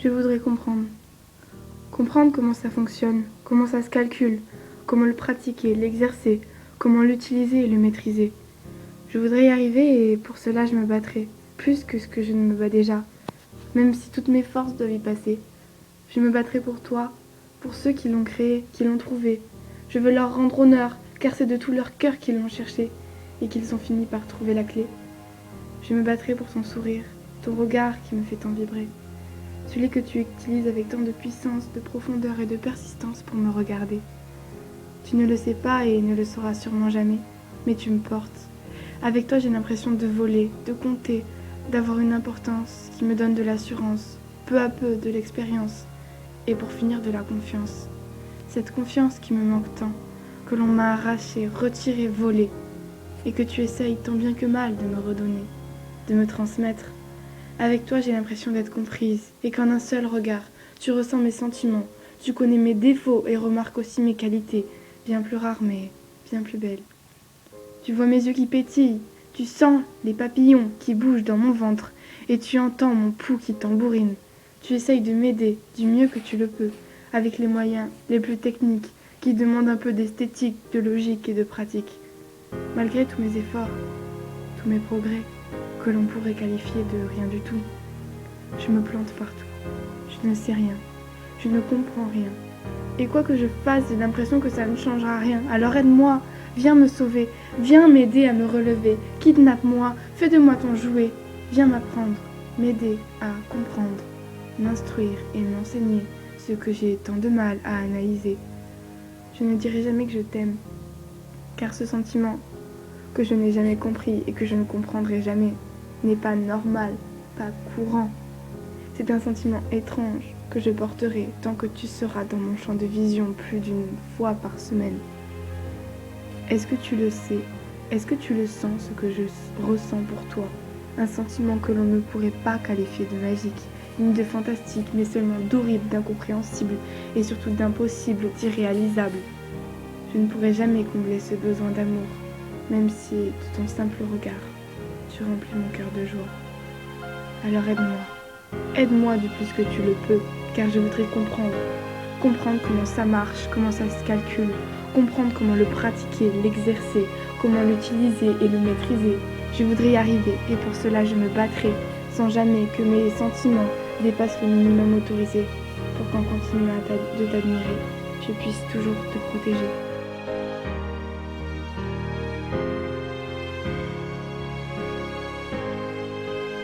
Je voudrais comprendre. Comprendre comment ça fonctionne, comment ça se calcule, comment le pratiquer, l'exercer, comment l'utiliser et le maîtriser. Je voudrais y arriver et pour cela je me battrai, plus que ce que je ne me bats déjà, même si toutes mes forces doivent y passer. Je me battrai pour toi, pour ceux qui l'ont créé, qui l'ont trouvé. Je veux leur rendre honneur, car c'est de tout leur cœur qu'ils l'ont cherché et qu'ils ont fini par trouver la clé. Je me battrai pour ton sourire, ton regard qui me fait tant vibrer. Celui que tu utilises avec tant de puissance, de profondeur et de persistance pour me regarder. Tu ne le sais pas et ne le sauras sûrement jamais, mais tu me portes. Avec toi, j'ai l'impression de voler, de compter, d'avoir une importance qui me donne de l'assurance, peu à peu de l'expérience, et pour finir de la confiance. Cette confiance qui me manque tant, que l'on m'a arrachée, retirée, volée, et que tu essayes tant bien que mal de me redonner, de me transmettre. Avec toi, j'ai l'impression d'être comprise, et qu'en un seul regard, tu ressens mes sentiments, tu connais mes défauts et remarques aussi mes qualités, bien plus rares mais bien plus belles. Tu vois mes yeux qui pétillent, tu sens les papillons qui bougent dans mon ventre, et tu entends mon pouls qui tambourine. Tu essayes de m'aider du mieux que tu le peux, avec les moyens les plus techniques, qui demandent un peu d'esthétique, de logique et de pratique. Malgré tous mes efforts, tous mes progrès, que l'on pourrait qualifier de rien du tout. Je me plante partout. Je ne sais rien. Je ne comprends rien. Et quoi que je fasse, j'ai l'impression que ça ne changera rien. Alors aide-moi, viens me sauver, viens m'aider à me relever. Kidnappe-moi, fais de moi ton jouet. Viens m'apprendre, m'aider à comprendre, m'instruire et m'enseigner ce que j'ai tant de mal à analyser. Je ne dirai jamais que je t'aime, car ce sentiment que je n'ai jamais compris et que je ne comprendrai jamais n'est pas normal, pas courant. C'est un sentiment étrange que je porterai tant que tu seras dans mon champ de vision plus d'une fois par semaine. Est-ce que tu le sais? Est-ce que tu le sens, ce que je ressens pour toi? Un sentiment que l'on ne pourrait pas qualifier de magique, ni de fantastique, mais seulement d'horrible, d'incompréhensible et surtout d'impossible, d'irréalisable. Je ne pourrai jamais combler ce besoin d'amour, même si, de ton simple regard, tu remplis mon cœur de joie. Alors aide-moi. Aide-moi du plus que tu le peux, car je voudrais comprendre. Comprendre comment ça marche, comment ça se calcule, comprendre comment le pratiquer, l'exercer, comment l'utiliser et le maîtriser. Je voudrais y arriver et pour cela je me battrai, sans jamais que mes sentiments dépassent le minimum autorisé, pour qu'en continuant de t'admirer, je puisse toujours te protéger.